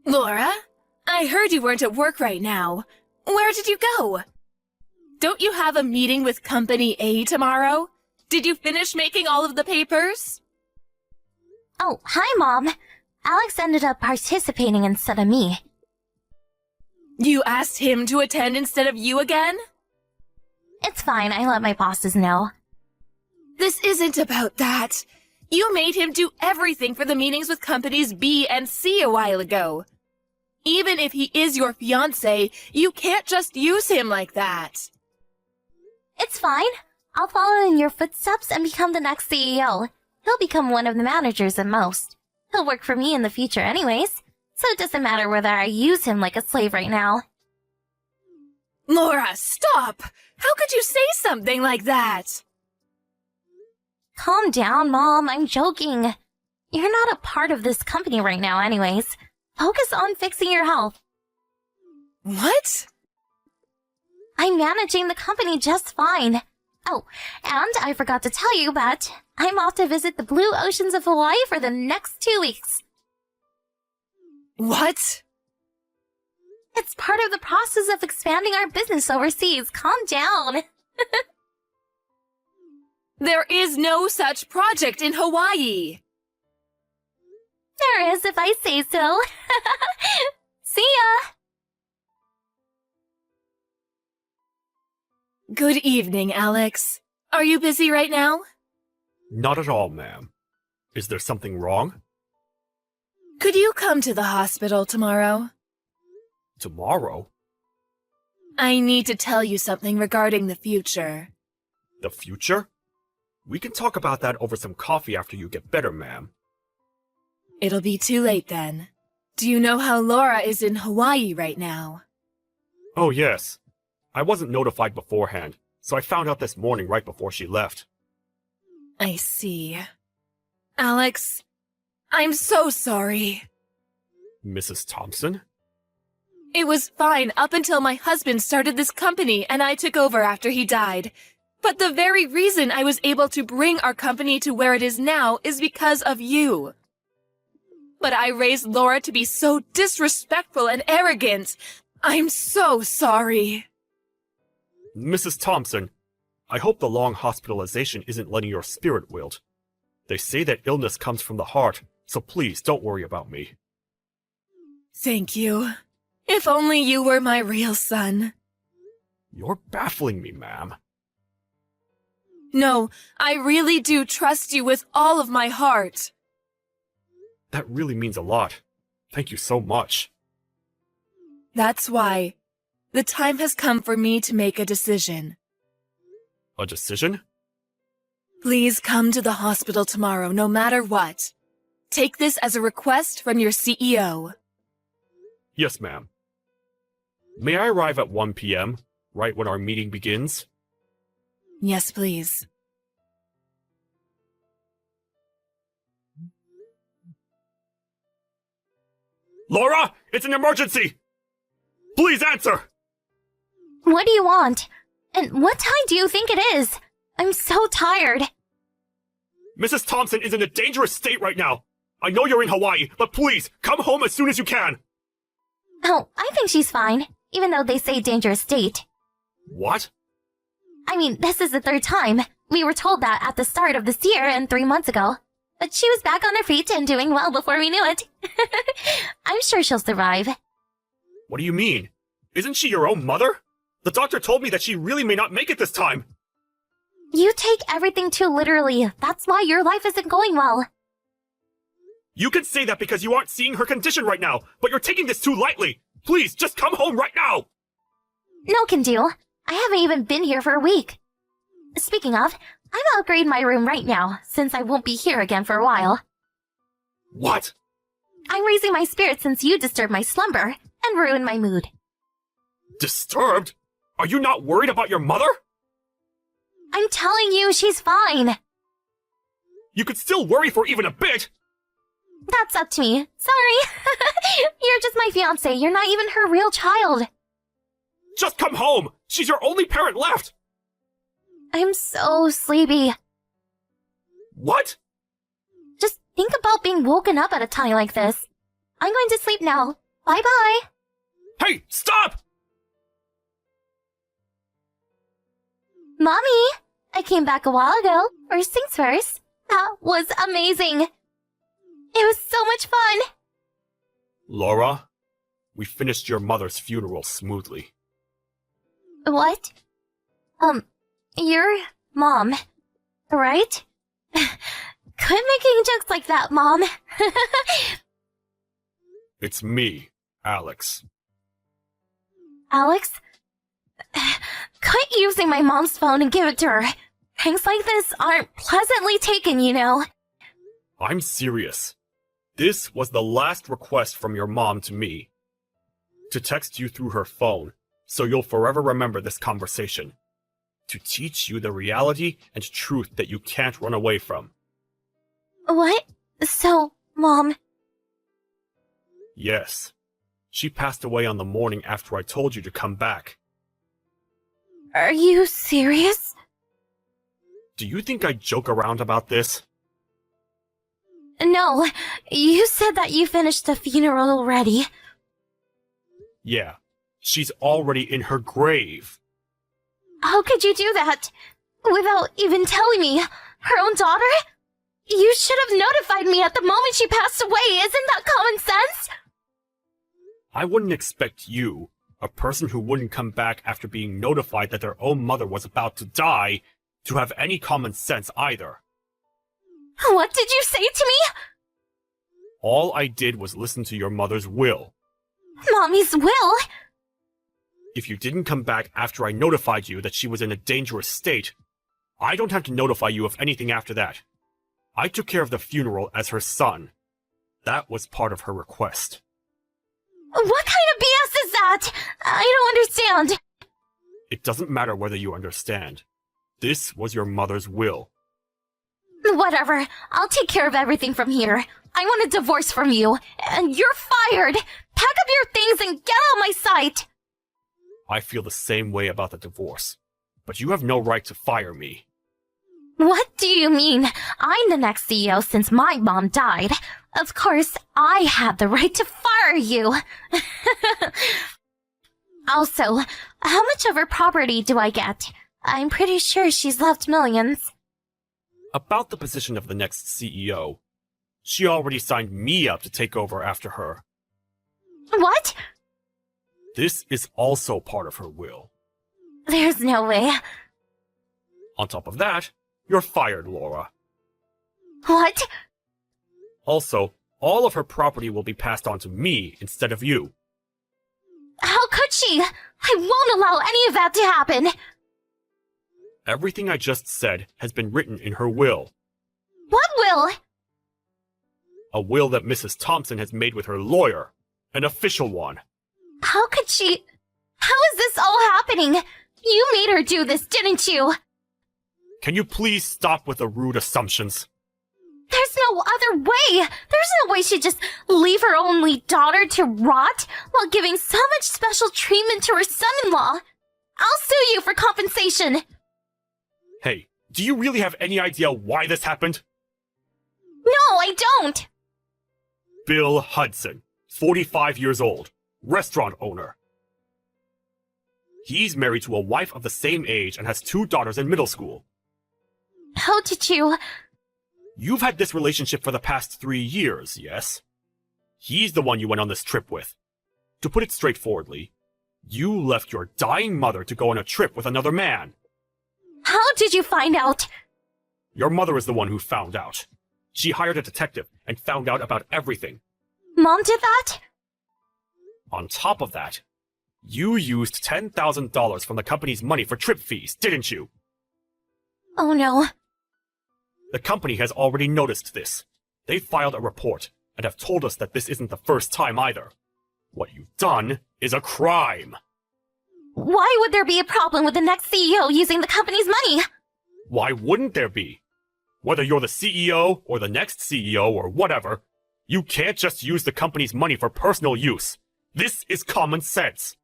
Laura, I heard you weren't at work right now. Where did you go? Don't you have a meeting with Company A tomorrow? Did you finish making all of the papers? Oh, hi, Mom. Alex ended up participating instead of me. You asked him to attend instead of you again? It's fine, I let my bosses know. This isn't about that. You made him do everything for the meetings with companies B and C a while ago. Even if he is your fiancé, you can't just use him like that. It's fine. I'll follow in your footsteps and become the next CEO. He'll become one of the managers at most. He'll work for me in the future anyways, so it doesn't matter whether I use him like a slave right now. Laura, stop! How could you say something like that? Calm down, Mom. I'm joking. You're not a part of this company right now anyways. Focus on fixing your health. What? I'm managing the company just fine. Oh, and I forgot to tell you, but I'm off to visit the blue oceans of Hawaii for the next 2 weeks. What? It's part of the process of expanding our business overseas. Calm down. There is no such project in Hawaii. There is if I say so. See ya! Good evening, Alex. Are you busy right now? Not at all, ma'am. Is there something wrong? Could you come to the hospital tomorrow? Tomorrow? I need to tell you something regarding the future. The future? We can talk about that over some coffee after you get better, ma'am. It'll be too late then. Do you know how Laura is in Hawaii right now? Oh, yes. I wasn't notified beforehand, so I found out this morning right before she left. I see. Alex, I'm so sorry. Mrs. Thompson? It was fine up until my husband started this company and I took over after he died. But the very reason I was able to bring our company to where it is now is because of you. But I raised Laura to be so disrespectful and arrogant. I'm so sorry. Mrs. Thompson, I hope the long hospitalization isn't letting your spirit wilt. They say that illness comes from the heart, so please don't worry about me. Thank you. If only you were my real son. You're baffling me, ma'am. No, I really do trust you with all of my heart. That really means a lot. Thank you so much. That's why the time has come for me to make a decision. A decision? Please come to the hospital tomorrow, no matter what. Take this as a request from your CEO. Yes, ma'am. May I arrive at 1 p.m., right when our meeting begins? Yes, please. Laura, it's an emergency! Please answer! What do you want? And what time do you think it is? I'm so tired. Mrs. Thompson is in a dangerous state right now. I know you're in Hawaii, but please, come home as soon as you can. Oh, I think she's fine, even though they say dangerous state. What? I mean, this is the 3rd time. We were told that at the start of this year and 3 months ago. But she was back on her feet and doing well before we knew it. I'm sure she'll survive. What do you mean? Isn't she your own mother? The doctor told me that she really may not make it this time. You take everything too literally. That's why your life isn't going well. You can say that because you aren't seeing her condition right now, but you're taking this too lightly. Please, just come home right now! No can do. I haven't even been here for a week. Speaking of, I'm gonna upgrade my room right now, since I won't be here again for a while. What? I'm raising my spirits since you disturbed my slumber and ruined my mood. Disturbed? Are you not worried about your mother? I'm telling you, she's fine. You could still worry for even a bit. That's up to me. Sorry. You're just my fiancé. You're not even her real child. Just come home. She's your only parent left. I'm so sleepy. What? Just think about being woken up at a time like this. I'm going to sleep now. Bye-bye. Hey, stop! Mommy, I came back a while ago. First things first. That was amazing. It was so much fun. Laura, we finished your mother's funeral smoothly. What? Your mom, right? Quit making jokes like that, Mom. It's me, Alex. Alex? Quit using my mom's phone and give it to her. Things like this aren't pleasantly taken, you know. I'm serious. This was the last request from your mom to me. To text you through her phone, so you'll forever remember this conversation. To teach you the reality and truth that you can't run away from. What? So, Mom... Yes. She passed away on the morning after I told you to come back. Are you serious? Do you think I joke around about this? No, you said that you finished the funeral already. Yeah. She's already in her grave. How could you do that? Without even telling me? Her own daughter? You should have notified me at the moment she passed away. Isn't that common sense? I wouldn't expect you, a person who wouldn't come back after being notified that their own mother was about to die, to have any common sense either. What did you say to me? All I did was listen to your mother's will. Mommy's will? If you didn't come back after I notified you that she was in a dangerous state, I don't have to notify you of anything after that. I took care of the funeral as her son. That was part of her request. What kind of BS is that? I don't understand. It doesn't matter whether you understand. This was your mother's will. Whatever. I'll take care of everything from here. I want a divorce from you, and you're fired. Pack up your things and get out of my sight. I feel the same way about the divorce, but you have no right to fire me. What do you mean? I'm the next CEO since my mom died. Of course, I had the right to fire you. Also, how much of her property do I get? I'm pretty sure she's left millions. About the position of the next CEO, she already signed me up to take over after her. What? This is also part of her will. There's no way. On top of that, you're fired, Laura. What? Also, all of her property will be passed on to me instead of you. How could she? I won't allow any of that to happen. Everything I just said has been written in her will. What will? A will that Mrs. Thompson has made with her lawyer. An official one. How could she? How is this all happening? You made her do this, didn't you? Can you please stop with the rude assumptions? There's no other way. There's no way she'd just leave her only daughter to rot while giving so much special treatment to her son-in-law. I'll sue you for compensation. Hey, do you really have any idea why this happened? No, I don't. Bill Hudson, 45 years old, restaurant owner. He's married to a wife of the same age and has 2 daughters in middle school. How did you... You've had this relationship for the past 3 years, yes? He's the one you went on this trip with. To put it straightforwardly, you left your dying mother to go on a trip with another man. How did you find out? Your mother is the one who found out. She hired a detective and found out about everything. Mom did that? On top of that, you used $10,000 from the company's money for trip fees, didn't you? Oh no. The company has already noticed this. They filed a report and have told us that this isn't the first time either. What you've done is a crime. Why would there be a problem with the next CEO using the company's money? Why wouldn't there be? Whether you're the CEO or the next CEO or whatever, you can't just use the company's money for personal use. This is common sense.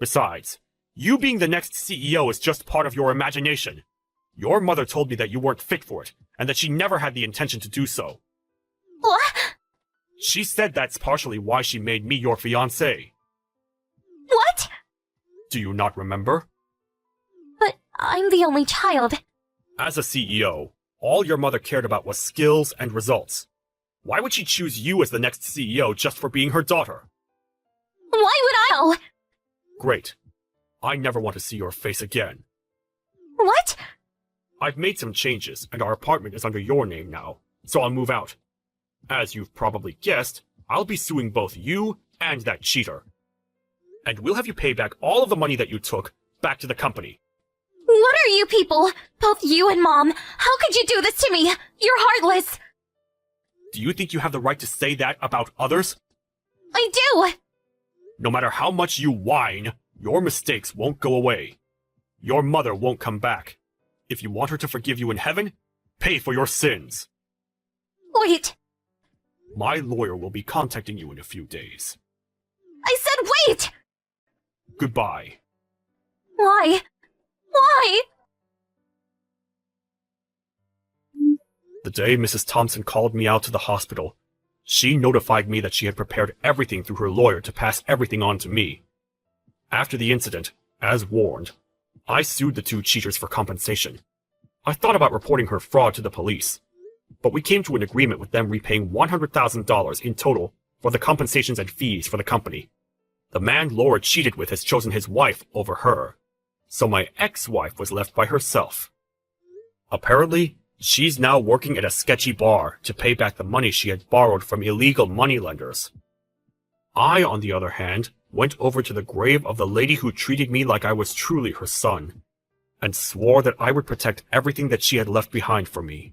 Besides, you being the next CEO is just part of your imagination. Your mother told me that you weren't fit for it, and that she never had the intention to do so. What? She said that's partially why she made me your fiancé. What? Do you not remember? But I'm the only child. As a CEO, all your mother cared about was skills and results. Why would she choose you as the next CEO just for being her daughter? Why would I know? Great. I never want to see your face again. What? I've made some changes, and our apartment is under your name now, so I'll move out. As you've probably guessed, I'll be suing both you and that cheater. And we'll have you pay back all of the money that you took back to the company. What are you people? Both you and Mom. How could you do this to me? You're heartless. Do you think you have the right to say that about others? I do. No matter how much you whine, your mistakes won't go away. Your mother won't come back. If you want her to forgive you in heaven, pay for your sins. Wait. My lawyer will be contacting you in a few days. I said wait! Goodbye. Why? Why? The day Mrs. Thompson called me out to the hospital, she notified me that she had prepared everything through her lawyer to pass everything on to me. After the incident, as warned, I sued the two cheaters for compensation. I thought about reporting her fraud to the police, but we came to an agreement with them repaying $100,000 in total for the compensations and fees for the company. The man Laura cheated with has chosen his wife over her, so my ex-wife was left by herself. Apparently, she's now working at a sketchy bar to pay back the money she had borrowed from illegal moneylenders. I, on the other hand, went over to the grave of the lady who treated me like I was truly her son, and swore that I would protect everything that she had left behind for me.